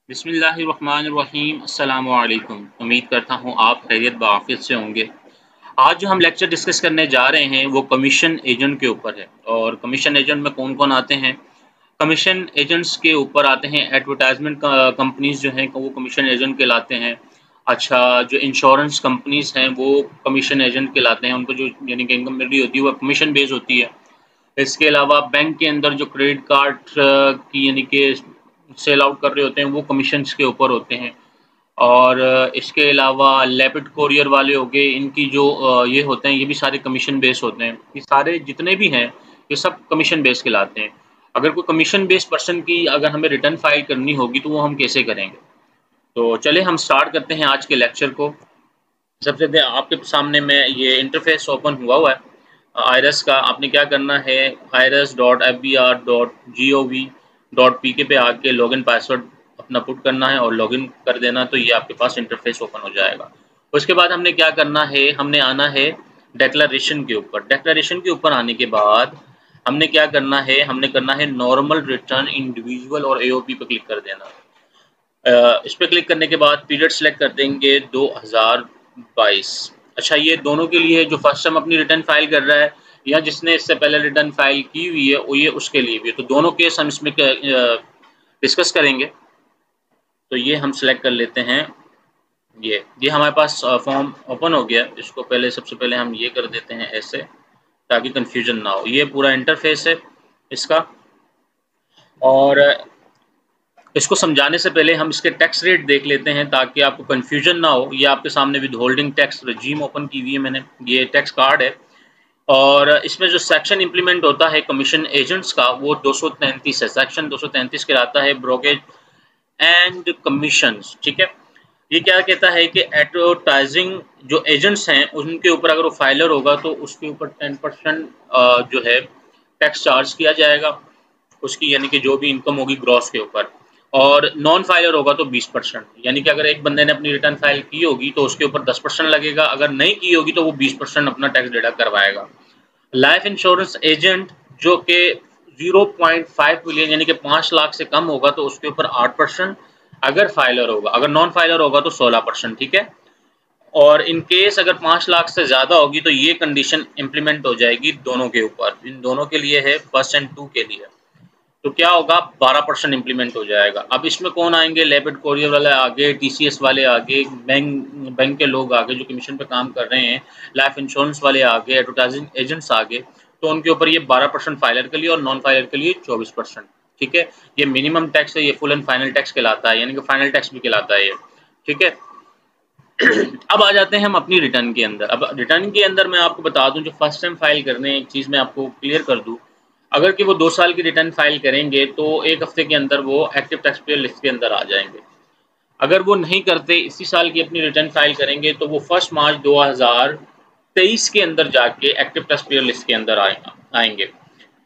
बिस्मिल्लाहिर्रहमानिर्रहीम अस्सलामु अलैकुम। उम्मीद करता हूँ आप खैरियत बआफ़ियत से होंगे। आज जो हम लेक्चर डिस्कस करने जा रहे हैं वो कमीशन एजेंट के ऊपर है और कमीशन एजेंट में कौन-कौन आते हैं। कमीशन एजेंट्स के ऊपर आते हैं एडवर्टाइज़मेंट कंपनीज़ जो हैं वो कमीशन एजेंट कहलाते हैं। अच्छा, जो इंश्योरेंस कंपनीज़ हैं वो कमीशन एजेंट कहलाते हैं, उनको जो यानी कि इनकम मिल रही होती है वो कमीशन बेस होती है। इसके अलावा बैंक के अंदर जो क्रेडिट कार्ड की यानी कि सेल आउट कर रहे होते हैं वो कमीशन्स के ऊपर होते हैं। और इसके अलावा रैपिड कोरियर वाले हो गए, इनकी जो ये होते हैं ये भी सारे कमीशन बेस होते हैं। ये सारे जितने भी हैं ये सब कमीशन बेस कहलाते हैं। अगर कोई कमीशन बेस्ड पर्सन की अगर हमें रिटर्न फाइल करनी होगी तो वो हम कैसे करेंगे? तो चलिए हम स्टार्ट करते हैं आज के लेक्चर को। सबसे पहले आपके सामने में ये इंटरफ़ेस ओपन हुआ है आइरस का। आपने क्या करना है, irs.fbr.gov.pk पे आके लॉगिन पासवर्ड अपना पुट करना है और लॉगिन कर देना, तो ये आपके पास इंटरफ़ेस ओपन हो जाएगा। उसके बाद हमने क्या करना है, हमने आना है डिक्लेरेशन के ऊपर। डिक्लेरेशन के ऊपर आने के बाद हमने क्या करना है, हमने करना है नॉर्मल रिटर्न इंडिविजुअल और एओपी पे क्लिक कर देना। इस पे क्लिक करने के बाद पीरियड सेलेक्ट कर देंगे 2022। अच्छा, ये दोनों के लिए जो फर्स्ट टाइम अपनी रिटर्न फाइल कर रहा है या जिसने इससे पहले रिटर्न फाइल की हुई है वो ये उसके लिए भी है, तो दोनों केस हम इसमें डिस्कस करेंगे। तो ये हम सेलेक्ट कर लेते हैं। ये हमारे पास फॉर्म ओपन हो गया। इसको पहले सबसे पहले हम ये कर देते हैं ऐसे, ताकि कन्फ्यूजन ना हो। ये पूरा इंटरफेस है इसका। और इसको समझाने से पहले हम इसके टैक्स रेट देख लेते हैं ताकि आपको कन्फ्यूजन ना हो। ये आपके सामने विद होल्डिंग टैक्स रजीम ओपन की हुई है मैंने, ये टैक्स कार्ड है। और इसमें जो सेक्शन इम्प्लीमेंट होता है कमीशन एजेंट्स का वो 233 है। सेक्शन 233 कहलाता है ब्रोकेज एंड कमीशंस। ठीक है, ये क्या कहता है कि एडवर्टाइजिंग जो एजेंट्स हैं उनके ऊपर अगर वो फाइलर होगा तो उसके ऊपर 10% जो है टैक्स चार्ज किया जाएगा उसकी, यानी कि जो भी इनकम होगी ग्रॉस के ऊपर। और नॉन फाइलर होगा तो 20%, यानी कि अगर एक बंदे ने अपनी रिटर्न फाइल की होगी तो उसके ऊपर 10% लगेगा, अगर नहीं की होगी तो वो 20% अपना टैक्स डिडक्ट करवाएगा। लाइफ इंश्योरेंस एजेंट जो कि 0.5 मिलियन यानी कि 5 लाख से कम होगा तो उसके ऊपर 8%, अगर फाइलर होगा, अगर नॉन फाइलर होगा तो 16%। ठीक है, और इन केस अगर 5 लाख से ज़्यादा होगी तो ये कंडीशन इम्प्लीमेंट हो जाएगी दोनों के ऊपर। इन दोनों के लिए है, फर्स्ट एंड 2 के लिए। तो क्या होगा, 12% इम्प्लीमेंट हो जाएगा। अब इसमें कौन आएंगे, रैपिड कोरियर वाले आगे, टीसीएस वाले आगे, बैंक के लोग आगे जो कमीशन पे काम कर रहे हैं, लाइफ इंश्योरेंस वाले आगे, एडवर्टाइजिंग एजेंट्स आगे। तो उनके ऊपर ये 12% फाइलर के लिए और नॉन फाइलर के लिए 24%। ठीक है, ये मिनिमम टैक्स है, ये फुल एंड फाइनल टैक्स कहलाता है, यानी कि फाइनल टैक्स भी कहलाता है ये। ठीक है, अब आ जाते हैं हम अपनी रिटर्न के अंदर। अब रिटर्न के अंदर मैं आपको बता दूं, जो फर्स्ट टाइम फाइल करने, एक चीज़ मैं आपको क्लियर कर दूं, अगर कि वो 2 साल की रिटर्न फाइल करेंगे तो 1 हफ्ते के अंदर वो एक्टिव टैक्स पेयर लिस्ट के अंदर आ जाएंगे। अगर वो नहीं करते, इसी साल की अपनी रिटर्न फाइल करेंगे तो वो 1 मार्च 2023 के अंदर जाके एक्टिव टैक्स पेयर लिस्ट के अंदर आएंगे।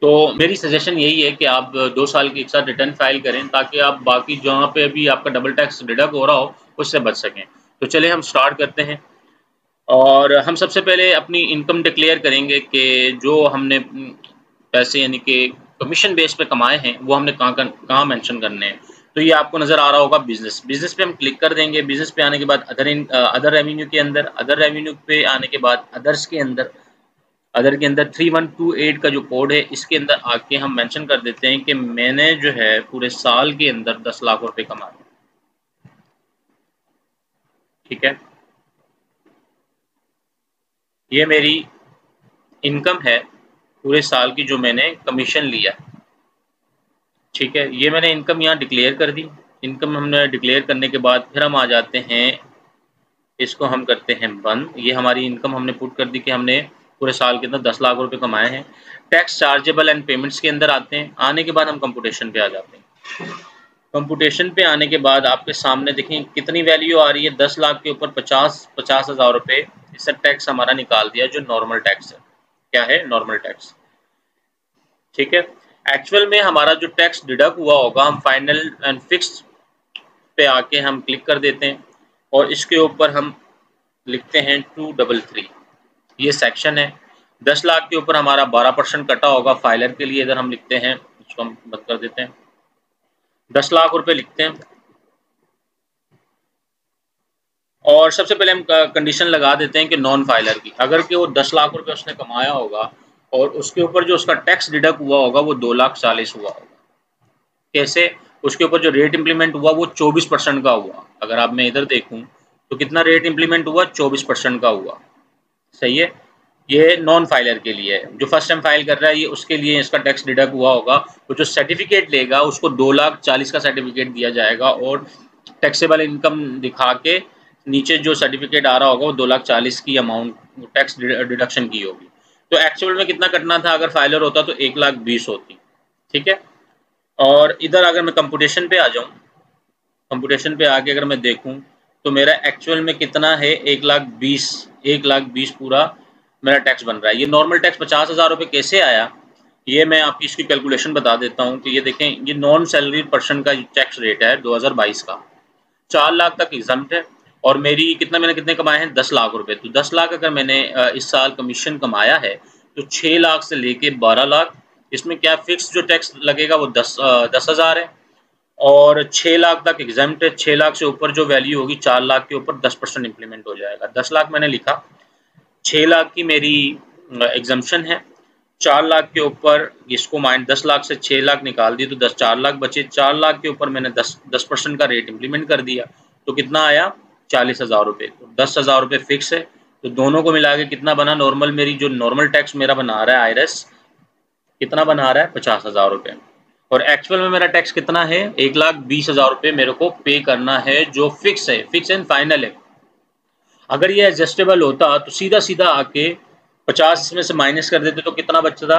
तो मेरी सजेशन यही है कि आप 2 साल की एक साथ रिटर्न फाइल करें ताकि आप बाकी जहाँ पे अभी आपका डबल टैक्स डिडक्ट हो रहा हो उससे बच सकें। तो चलिए हम स्टार्ट करते हैं। और हम सबसे पहले अपनी इनकम डिक्लेयर करेंगे कि जो हमने पैसे यानी कि कमीशन बेस पे कमाए हैं वो हमने कहाँ मेंशन करने हैं। तो ये आपको नज़र आ रहा होगा बिजनेस पे हम क्लिक कर देंगे। बिजनेस पे आने के बाद अदर रेवेन्यू के अंदर, अदर रेवेन्यू पे आने के बाद अदर्स के अंदर, अदर के अंदर 3128 का जो कोड है इसके अंदर आके हम मेंशन कर देते हैं कि मैंने जो है पूरे साल के अंदर 10 लाख रुपए कमाए। ठीक है, ये मेरी इनकम है पूरे साल की जो मैंने कमीशन लिया। ठीक है, ये मैंने इनकम यहाँ डिक्लेयर कर दी। इनकम हमने डिक्लेयर करने के बाद फिर हम आ जाते हैं, इसको हम करते हैं बंद। ये हमारी इनकम हमने पुट कर दी कि हमने पूरे साल के अंदर 10 लाख रुपए कमाए हैं। टैक्स चार्जेबल एंड पेमेंट्स के अंदर आते हैं। आने के बाद हम कंप्यूटेशन पे आ जाते हैं। कंप्यूटेशन पे आने के बाद आपके सामने देखें कितनी वैल्यू आ रही है, 10 लाख के ऊपर 50,000 रुपये इससे टैक्स हमारा निकाल दिया, जो नॉर्मल टैक्स है। क्या है, नॉर्मल टैक्स। ठीक है, एक्चुअल में हमारा जो टैक्स डिडक्ट हुआ होगा, हम फाइनल एंड फिक्स्ड पे आके हम क्लिक कर देते हैं और इसके ऊपर हम लिखते हैं 233। ये सेक्शन है। 10 लाख के ऊपर हमारा 12% कटा होगा फाइलर के लिए। इधर हम लिखते हैं, इसको हम बंद कर देते हैं, 10 लाख रुपए लिखते हैं। और सबसे पहले हम कंडीशन लगा देते हैं कि नॉन फाइलर की, अगर कि वो 10 लाख रुपए उसने कमाया होगा और उसके ऊपर जो उसका टैक्स डिडक्ट हुआ होगा वो 2,40,000 हुआ होगा। कैसे? उसके ऊपर जो रेट इम्प्लीमेंट हुआ वो 24% का हुआ। अगर आप मैं इधर देखूं तो कितना रेट इम्प्लीमेंट हुआ? 24% का हुआ। सही है। ये नॉन फाइलर के लिए है। जो फर्स्ट टाइम फाइल कर रहा है ये उसके लिए इसका टैक्स डिडक्ट हुआ होगा। वो जो सर्टिफिकेट लेगा उसको 2,40,000 का सर्टिफिकेट दिया जाएगा और टैक्सेबल इनकम दिखा के नीचे जो सर्टिफिकेट आ रहा होगा वो 2,40,000 की अमाउंट टैक्स डिडक्शन की होगी। तो एक्चुअल में कितना कटना था अगर फाइलर होता? तो 1,20,000 होती। ठीक है। और इधर अगर मैं कंप्यूटेशन पे आ जाऊं, कंप्यूटेशन पे आके अगर मैं देखूं तो मेरा एक्चुअल में कितना है? 1,20,000 पूरा मेरा टैक्स बन रहा है। ये नॉर्मल टैक्स 50,000 रुपये कैसे आया? ये मैं आपकी इसकी कैलकुलेशन बता देता हूँ कि ये देखें, ये नॉन सैलरी पर्सन का टैक्स रेट है 2022 का। 4 लाख तक एग्जम्प्ट है और मेरी मैंने कितने कमाए हैं? 10 लाख रुपए। तो 10 लाख अगर मैंने इस साल कमीशन कमाया है तो 6 लाख से लेके 12 लाख, इसमें क्या फिक्स जो टैक्स लगेगा वो 10,000 है और 6 लाख तक एग्जम्प्ट है। 6 लाख से ऊपर जो वैल्यू होगी 4 लाख के ऊपर 10% इंप्लीमेंट हो जाएगा। 10 लाख मैंने लिखा, 6 लाख की मेरी एग्जम्पशन है, 4 लाख के ऊपर इसको 10 लाख से 6 लाख निकाल दिए तो 4 लाख बचे। 4 लाख के ऊपर मैंने 10% का रेट इम्प्लीमेंट कर दिया तो कितना आया? 40,000 रुपये। तो 10,000 रुपये फिक्स है। तो दोनों को मिला के कितना बना? नॉर्मल मेरी जो नॉर्मल टैक्स मेरा बना रहा है आईआरएस कितना बना रहा है? 50,000 रुपये। और एक्चुअल में मेरा टैक्स कितना है? 1,20,000 रुपये मेरे को पे करना है, जो फिक्स है, फिक्स एंड फाइनल है। अगर ये एडजस्टेबल होता तो सीधा सीधा आके 50 इसमें से माइनस कर देते तो कितना बचता?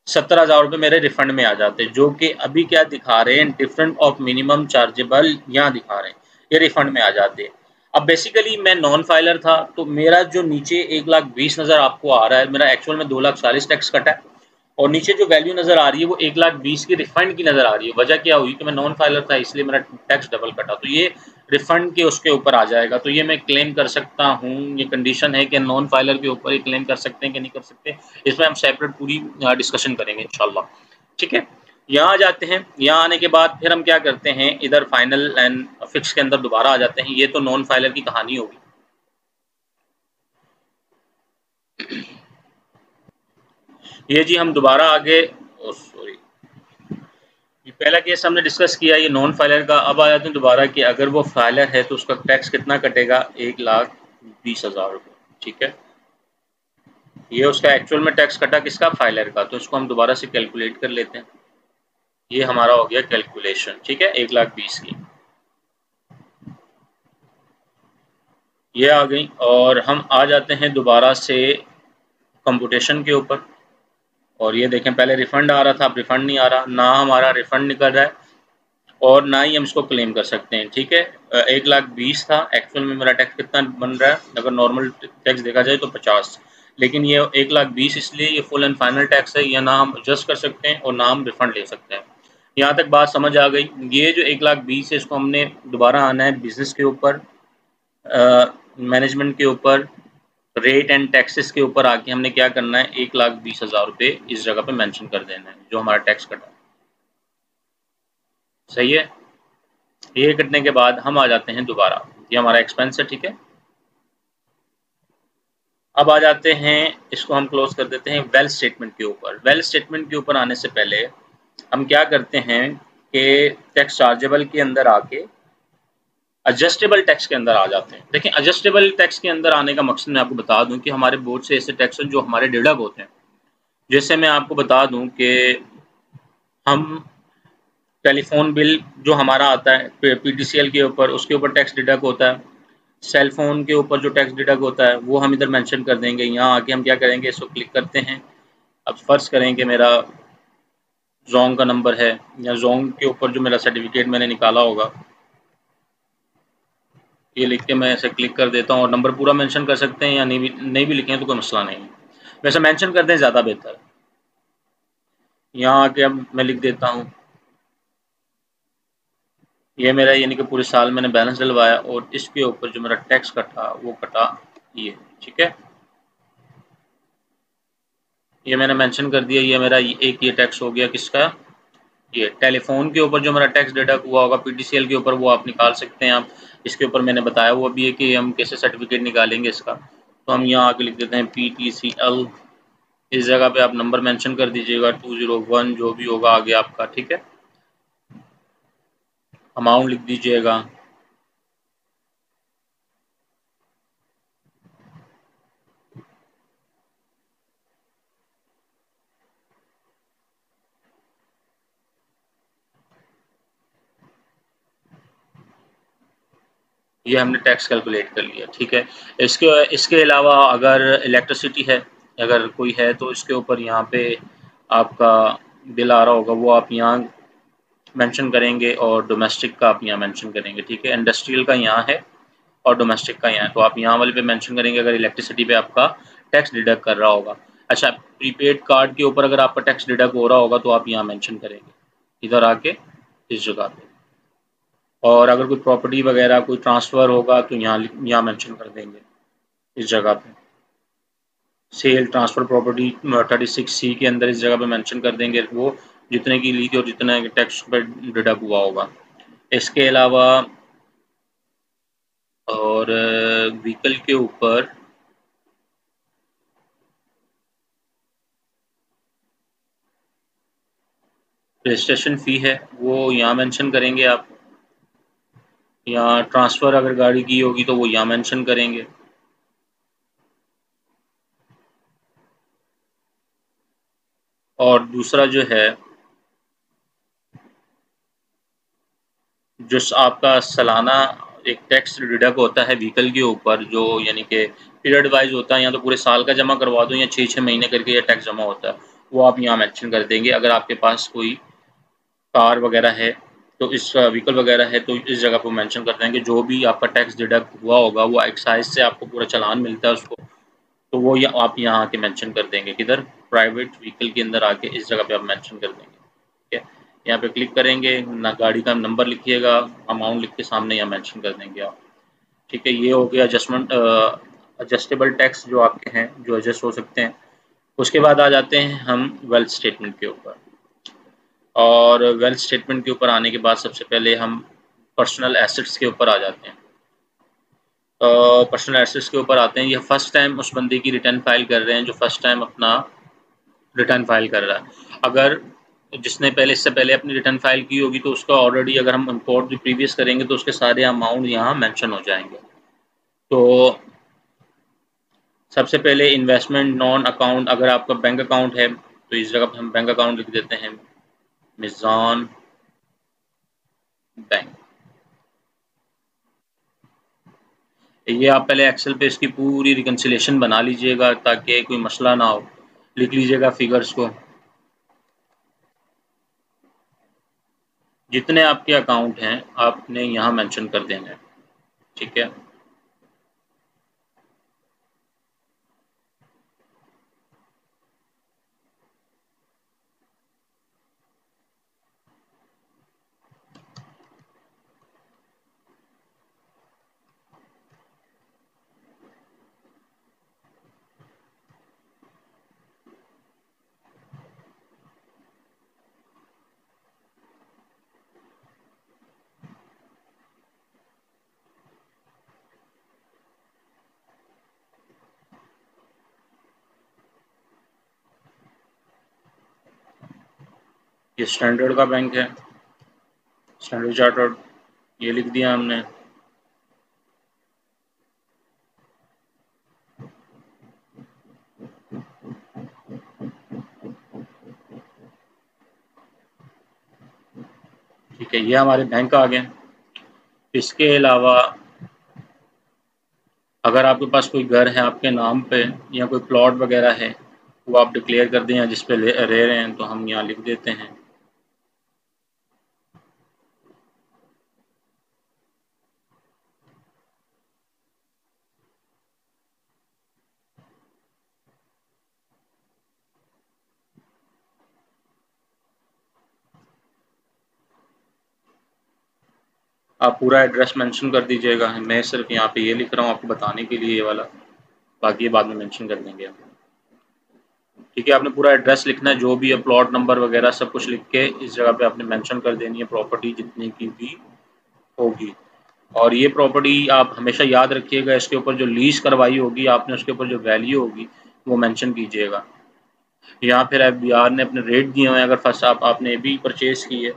17,000 रुपये मेरे रिफंड में आ जाते, जो कि अभी क्या दिखा रहे हैं? डिफरेंट ऑफ मिनिमम चार्जेबल यहाँ दिखा रहे हैं, ये रिफंड में आ जाते। अब बेसिकली मैं नॉन फाइलर था तो मेरा जो नीचे 1,20,000 नज़र आपको आ रहा है, मेरा एक्चुअल में 2,40,000 टैक्स कटा है और नीचे जो वैल्यू नज़र आ रही है वो 1,20,000 की रिफंड की नज़र आ रही है। वजह क्या हुई कि मैं नॉन फाइलर था इसलिए मेरा टैक्स डबल कटा, तो ये रिफंड के उसके ऊपर आ जाएगा। तो ये मैं क्लेम कर सकता हूँ, ये कंडीशन है कि नॉन फाइलर के ऊपर ही क्लेम कर सकते हैं कि नहीं कर सकते, इसमें हम सेपरेट पूरी डिस्कशन करेंगे इंशाल्लाह। ठीक है। यहाँ आ जाते हैं, यहाँ आने के बाद फिर हम क्या करते हैं, इधर फाइनल एंड फिक्स के अंदर दोबारा आ जाते हैं। ये तो नॉन फाइलर की कहानी होगी। ये जी हम दोबारा आगे, सॉरी, ये पहला केस हमने डिस्कस किया, ये नॉन फाइलर का। अब आ जाते हैं दोबारा कि अगर वो फाइलर है तो उसका टैक्स कितना कटेगा? 1,20,000 रुपये। ठीक है। ये उसका एक्चुअल में टैक्स कटा किसका? फाइलर का। तो इसको हम दोबारा से कैलकुलेट कर लेते हैं। ये हमारा हो गया कैलकुलेशन। ठीक है, 1,20,000 की ये आ गई। और हम आ जाते हैं दोबारा से कंप्यूटेशन के ऊपर और ये देखें, पहले रिफंड आ रहा था, अब रिफंड नहीं आ रहा, ना हमारा रिफंड निकल रहा है और ना ही हम इसको क्लेम कर सकते हैं। ठीक है। 1,20,000 था, एक्चुअल में मेरा टैक्स कितना बन रहा है? अगर नॉर्मल टैक्स देखा जाए तो 50, लेकिन ये 1,20,000 इसलिए ये फुल एंड फाइनल टैक्स है, या ना हम एडजस्ट कर सकते हैं और ना हम रिफंड ले सकते हैं। यहाँ तक बात समझ आ गई। ये जो 1,20,000 है इसको हमने दोबारा आना है बिजनेस के ऊपर, मैनेजमेंट के ऊपर, रेट एंड टैक्सेस के ऊपर आके हमने क्या करना है? 1,20,000 रुपये इस जगह पे मेंशन कर देना है जो हमारा टैक्स कटा। सही है। ये कटने के बाद हम आ जाते हैं दोबारा, ये हमारा एक्सपेंस है। ठीक है। अब आ जाते हैं, इसको हम क्लोज कर देते हैं वेल्थ स्टेटमेंट के ऊपर। वेल्थ स्टेटमेंट के ऊपर आने से पहले हम क्या करते हैं कि टैक्स चार्जेबल के अंदर आके एडजस्टेबल टैक्स के अंदर आ जाते हैं। देखिए, एडजस्टेबल टैक्स के अंदर आने का मकसद मैं आपको बता दूं कि हमारे बहुत से ऐसे टैक्स हैं जो हमारे डिडक्ट होते हैं। जैसे मैं आपको बता दूं कि हम टेलीफोन बिल जो हमारा आता है पीटीसीएल के ऊपर, उसके ऊपर टैक्स डिडक्ट होता है। सेल फोन के ऊपर जो टैक्स डिडक्ट होता है वो हम इधर मेंशन कर देंगे। यहाँ आके हम क्या करेंगे, इसको क्लिक करते हैं। अब फर्ज करें कि मेरा जोंग का नंबर है, या जोंग के ऊपर जो मेरा सर्टिफिकेट मैंने निकाला होगा, ये लिख के मैं ऐसे क्लिक कर देता हूँ। और नंबर पूरा मेंशन कर सकते हैं या नहीं भी लिखें तो कोई मसला नहीं। वैसे मेंशन कर दें ज़्यादा बेहतर है। यहाँ आके अब मैं लिख देता हूँ, ये मेरा यानी कि पूरे साल मैंने बैलेंस डलवाया और इसके ऊपर जो मेरा टैक्स कटा वो कटा ये। ठीक है। ये मैंने मेंशन कर दिया, ये मेरा एक ये टैक्स हो गया किसका? ये टेलीफोन के ऊपर जो हमारा टैक्स डिडक्ट हुआ होगा पीटीसीएल के ऊपर, वो आप निकाल सकते हैं आप। इसके ऊपर मैंने बताया हुआ भी है कि हम कैसे सर्टिफिकेट निकालेंगे इसका। तो हम यहाँ आके लिख देते हैं पीटीसीएल। इस जगह पे आप नंबर मेंशन कर दीजिएगा 201 जो भी होगा आगे आपका, ठीक है। अमाउंट लिख दीजिएगा। ये हमने टैक्स कैलकुलेट कर लिया, ठीक है। इसके अलावा अगर इलेक्ट्रिसिटी है, अगर कोई है, तो इसके ऊपर यहाँ पे आपका बिल आ रहा होगा, वो आप यहाँ मेंशन करेंगे और डोमेस्टिक का आप यहाँ मेंशन करेंगे, ठीक है। इंडस्ट्रियल का यहाँ है और डोमेस्टिक का यहाँ है, तो आप यहाँ वाले पे मेंशन करेंगे अगर इलेक्ट्रिसिटी पे आपका टैक्स डिडक्ट कर रहा होगा। अच्छा, प्रीपेड कार्ड के ऊपर अगर आपका टैक्स डिडक्ट हो रहा होगा तो आप यहाँ मेंशन करेंगे इधर आके इस जगह पे। और अगर कोई प्रॉपर्टी वगैरह कोई ट्रांसफ़र होगा तो यहाँ मेंशन कर देंगे इस जगह पे। सेल ट्रांसफ़र प्रॉपर्टी 36C के अंदर इस जगह पे मेंशन कर देंगे वो जितने की ली थी और जितना टैक्स पर डिडक्ट हुआ होगा। इसके अलावा और व्हीकल के ऊपर रजिस्ट्रेशन फ़ी है वो यहाँ मेंशन करेंगे आप। यहाँ ट्रांसफ़र अगर गाड़ी की होगी तो वो यहाँ मेंशन करेंगे। और दूसरा जो है, जो आपका सालाना एक टैक्स डिडक्ट होता है व्हीकल के ऊपर, जो यानी कि पीरियड वाइज होता है, या तो पूरे साल का जमा करवा दो या 6-6 महीने करके ये टैक्स जमा होता है, वो आप यहाँ मेंशन कर देंगे। अगर आपके पास कोई कार वगैरह है तो इस व्हीकल वगैरह है तो इस जगह पर मेंशन कर देंगे जो भी आपका टैक्स डिडक्ट हुआ होगा, वो एक्साइज से आपको पूरा चालान मिलता है उसको, तो वो आप यहाँ आके मेंशन कर देंगे। किधर? प्राइवेट व्हीकल के अंदर आके इस जगह पे आप मेंशन कर देंगे, ठीक है। यहाँ पे क्लिक करेंगे ना, गाड़ी का नंबर लिखिएगा, अमाउंट लिख के सामने यहाँ मेंशन कर देंगे आप, ठीक है। ये हो गया एडजस्टेबल टैक्स जो आपके हैं, जो एडजस्ट हो सकते हैं। उसके बाद आ जाते हैं हम वेल्थ स्टेटमेंट के ऊपर। और वेल्थ स्टेटमेंट के ऊपर आने के बाद सबसे पहले हम पर्सनल एसेट्स के ऊपर आ जाते हैं। पर्सनल एसेट्स के ऊपर आते हैं। ये फर्स्ट टाइम उस बंदे की रिटर्न फाइल कर रहे हैं जो फर्स्ट टाइम अपना रिटर्न फाइल कर रहा है। अगर जिसने इससे पहले अपनी रिटर्न फाइल की होगी तो उसका ऑलरेडी, अगर हम इंपोर्ट प्रीवियस करेंगे तो उसके सारे अमाउंट यहाँ मेंशन हो जाएंगे। तो सबसे पहले इन्वेस्टमेंट नॉन अकाउंट, अगर आपका बैंक अकाउंट है तो इस जगह पर हम बैंक अकाउंट लिख देते हैं, मिज़ान बैंक। ये आप पहले एक्सेल पे इसकी पूरी रिकन्सिलेशन बना लीजिएगा ताकि कोई मसला ना हो। लिख लीजिएगा फिगर्स को, जितने आपके अकाउंट हैं आपने यहाँ मेंशन कर देना है, ठीक है। ये स्टैंडर्ड का बैंक है, स्टैंडर्ड चार्टर्ड, ये लिख दिया हमने। ठीक है, ये हमारे बैंक आ गए। इसके अलावा अगर आपके पास कोई घर है आपके नाम पे या कोई प्लॉट वगैरह है, वो आप डिक्लेयर कर दें या जिस पे रह रहे हैं, तो हम यहाँ लिख देते हैं। आप पूरा एड्रेस मेंशन कर दीजिएगा। मैं सिर्फ यहाँ पे ये लिख रहा हूँ आपको बताने के लिए ये वाला, बाकी ये बाद में मेंशन कर देंगे हम। ठीक है, आपने पूरा एड्रेस लिखना है, जो भी है प्लॉट नंबर वगैरह सब कुछ लिख के इस जगह पे आपने मेंशन कर देनी है प्रॉपर्टी जितनी की भी होगी। और ये प्रॉपर्टी आप हमेशा याद रखिएगा, इसके ऊपर जो लीज़ करवाई होगी आपने, उसके ऊपर जो वैल्यू होगी वो मेंशन कीजिएगा। या फिर एफबीआर ने अपने रेट दिए हुए हैं, अगर फर्स्ट आपने अभी परचेज़ की है,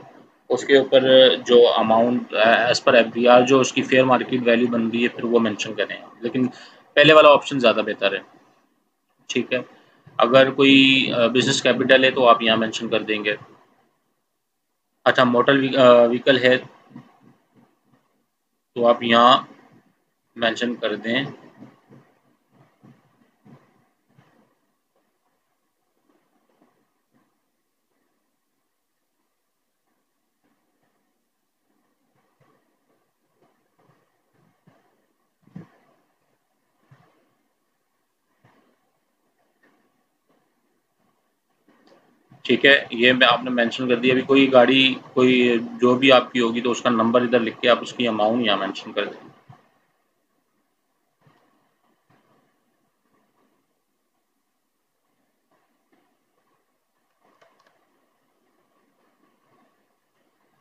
उसके ऊपर जो अमाउंट एज़ पर एफबीआर जो उसकी फेयर मार्केट वैल्यू बन रही है फिर वो मेंशन करें। लेकिन पहले वाला ऑप्शन ज़्यादा बेहतर है। ठीक है, अगर कोई बिज़नेस कैपिटल है तो आप यहाँ मेंशन कर देंगे। अच्छा, मोटर व्हीकल है तो आप यहाँ मेंशन कर दें। ठीक है, ये मैं आपने मेंशन कर दिया। अभी कोई गाड़ी कोई जो भी आपकी होगी तो उसका नंबर इधर लिख के आप उसकी अमाउंट यहाँ मेंशन कर दें।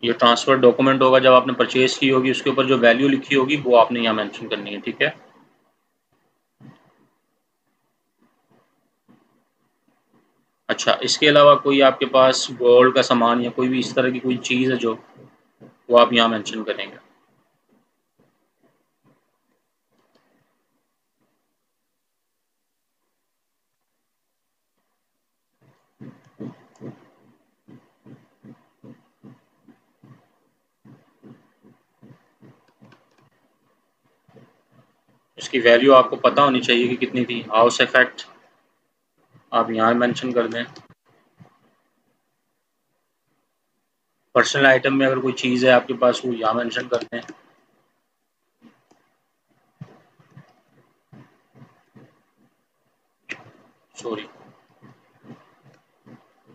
ये ट्रांसफ़र डॉक्यूमेंट होगा जब आपने परचेज़ की होगी, उसके ऊपर जो वैल्यू लिखी होगी वो आपने यहाँ मेंशन करनी है। ठीक है, अच्छा, इसके अलावा कोई आपके पास गोल्ड का सामान या कोई भी इस तरह की कोई चीज़ है जो, वो आप यहाँ मेंशन करेंगे। इसकी वैल्यू आपको पता होनी चाहिए कि कितनी थी। हाउस इफ़ेक्ट आप यहाँ मेंशन कर दें। पर्सनल आइटम में अगर कोई चीज़ है आपके पास वो यहाँ मेंशन कर दें। सॉरी,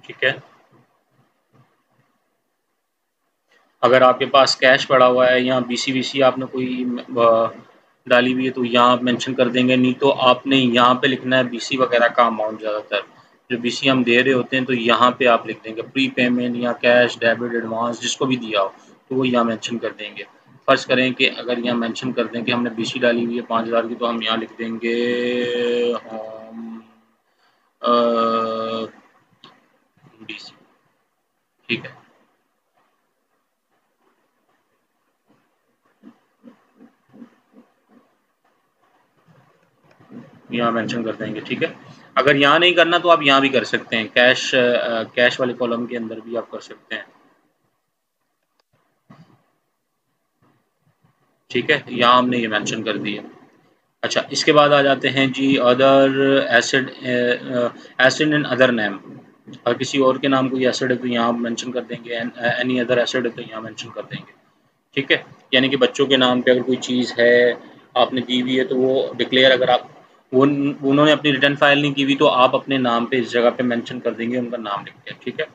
ठीक है। अगर आपके पास कैश पड़ा हुआ है या बीसी-वीसी आपने कोई डाली हुई है तो यहाँ आप मेंशन कर देंगे। नहीं तो आपने यहाँ पे लिखना है बीसी वगैरह का अमाउंट। ज़्यादातर जो बीसी हम दे रहे होते हैं तो यहाँ पे आप लिख देंगे प्री पेमेंट या कैश, डेबिट, एडवांस जिसको भी दिया हो तो वो यहाँ मेंशन कर देंगे। फ़र्ज़ करें कि अगर यहाँ मेंशन कर दें कि हमने बीसी डाली हुई है 5000 की, तो हम यहाँ लिख देंगे होम बीसी। ठीक है, यहाँ मेंशन कर देंगे। ठीक है, अगर यहाँ नहीं करना तो आप यहाँ भी कर सकते हैं, कैश वाले कॉलम के अंदर भी आप कर सकते हैं। ठीक है, यहाँ हमने ये मेंशन कर दिया। अच्छा, इसके बाद आ जाते हैं जी other acid, acid and other name. अगर किसी और के नाम कोई एसिड है तो यहाँ मेंशन कर देंगे। एनी अदर एसिड है तो यहाँ मेंशन कर देंगे। ठीक है, यानी कि बच्चों के नाम पे अगर कोई चीज़ है आपने दी हुई है तो वो डिक्लेयर, अगर आप वो उन्होंने अपनी रिटर्न फाइल नहीं की हुई तो आप अपने नाम पे इस जगह पे मेंशन कर देंगे, उनका नाम लिख के। ठीक है,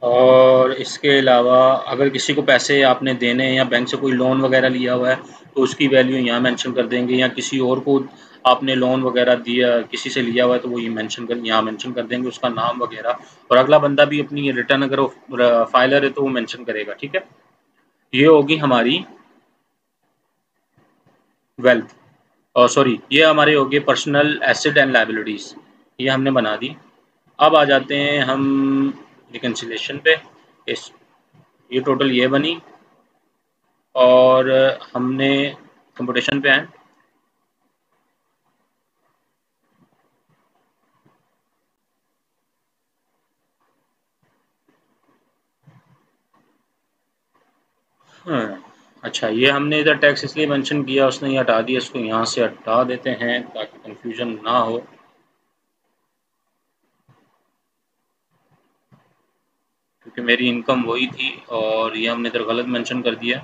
और इसके अलावा अगर किसी को पैसे आपने देने हैं या बैंक से कोई लोन वगैरह लिया हुआ है तो उसकी वैल्यू यहाँ मेंशन कर देंगे। या किसी और को आपने लोन वगैरह दिया, किसी से लिया हुआ है तो वो ये मेंशन कर यहाँ मेंशन कर देंगे उसका नाम वगैरह। और अगला बंदा भी अपनी रिटर्न अगर वो फाइलर है तो वो मेंशन करेगा। ठीक है, ये होगी हमारी वेल्थ, और सॉरी ये हमारे हो गए पर्सनल एसेट एंड लायबिलिटीज़, ये हमने बना दी। अब आ जाते हैं हम रिकन्सिलेशन पे। इस ये टोटल ये बनी, और हमने कंप्यूटेशन पे आए। हाँ, अच्छा, ये हमने इधर टैक्स इसलिए मेंशन किया, उसने ये हटा दिया, इसको यहाँ से हटा देते हैं ताकि कंफ्यूजन ना हो। क्योंकि मेरी इनकम वही थी और ये हमने इधर गलत मेंशन कर दिया।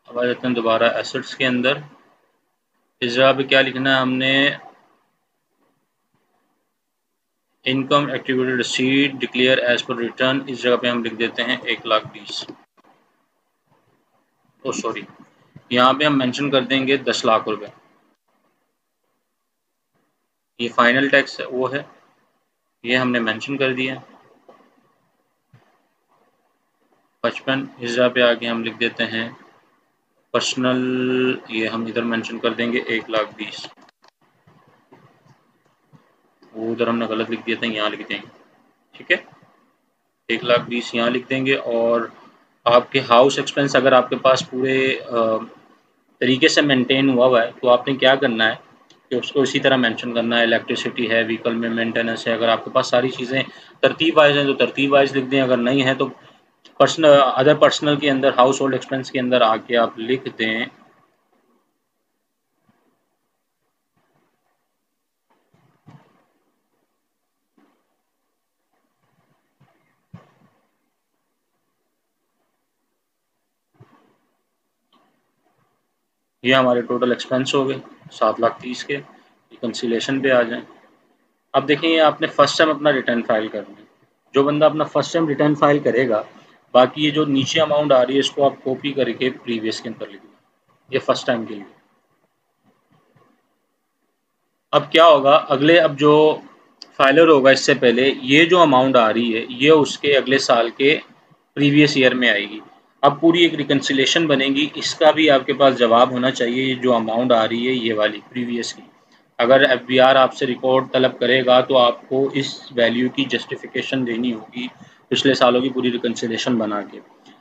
अब आ जाते हैं दोबारा एसेट्स के अंदर। इस जगह पे क्या लिखना है हमने, income activity receipt declare as per return. इस जगह पे हम लिख देते हैं 1,20,000। ओ सॉरी, यहाँ पे हम मेंशन कर देंगे 10 लाख रुपए। ये फाइनल टैक्स वो है, ये हमने मेंशन कर दिया। 55 इस जगह पे आके हम लिख देते हैं पर्सनल, ये हम इधर मेंशन कर देंगे 1,20,000। वो उधर हमने गलत लिख दिया था, यहाँ लिख देंगे, ठीक है। 1,20,000 यहाँ लिख देंगे। और आपके हाउस एक्सपेंस अगर आपके पास पूरे तरीके से मेंटेन हुआ है तो आपने क्या करना है कि उसको इसी तरह मेंशन करना है। इलेक्ट्रिसिटी है, व्हीकल में मेंटेनेंस है, अगर आपके पास सारी चीज़ें तरतीब वाइज हैं तो तरतीब वाइज लिख दें, अगर नहीं है तो पर्सनल अदर पर्सनल के अंदर हाउस होल्ड एक्सपेंस के अंदर आके आप लिख दें ये हमारे टोटल एक्सपेंस हो गए 7,30,000 के। रिकन्सिलेशन पे आ जाएं। अब देखें ये आपने फर्स्ट टाइम अपना रिटर्न फाइल करना है। जो बंदा अपना फर्स्ट टाइम रिटर्न फाइल करेगा, बाकी ये जो नीचे अमाउंट आ रही है इसको आप कॉपी करके प्रीवियस के अंदर लिखना, ये फर्स्ट टाइम के लिए। अब क्या होगा अगले, अब जो फाइलर होगा इससे पहले ये जो अमाउंट आ रही है ये उसके अगले साल के प्रीवियस ईयर में आएगी। अब पूरी एक रिकन्सिलेशन बनेगी, इसका भी आपके पास जवाब होना चाहिए। ये जो अमाउंट आ रही है ये वाली प्रीवियस की, अगर एफबीआर आपसे रिकॉर्ड तलब करेगा तो आपको इस वैल्यू की जस्टिफिकेशन देनी होगी पिछले सालों की पूरी रिकन्सिलेशन बना के।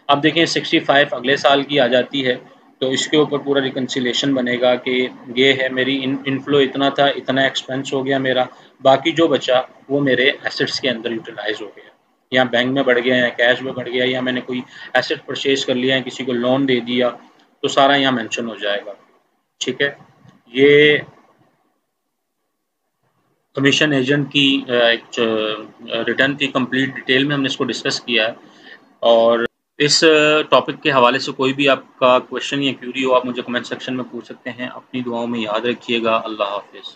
अब देखें 65 अगले साल की आ जाती है तो इसके ऊपर पूरा रिकन्सिलेशन बनेगा कि ये है मेरी इनफ्लो इतना था, इतना एक्सपेंस हो गया मेरा, बाकी जो बचा वो मेरे एसेट्स के अंदर यूटिलाइज हो गया, या बैंक में बढ़ गया, या कैश में बढ़ गया, या मैंने कोई एसेट परचेज कर लिया है, किसी को लोन दे दिया, तो सारा यहाँ मेंशन हो जाएगा, ठीक है। ये कमीशन एजेंट की एक रिटर्न की कंप्लीट डिटेल में हमने इसको डिस्कस किया है। और इस टॉपिक के हवाले से कोई भी आपका क्वेश्चन या क्यूरी हो आप मुझे कमेंट सेक्शन में पूछ सकते हैं। अपनी दुआओं में याद रखिएगा। अल्लाह हाफिज़।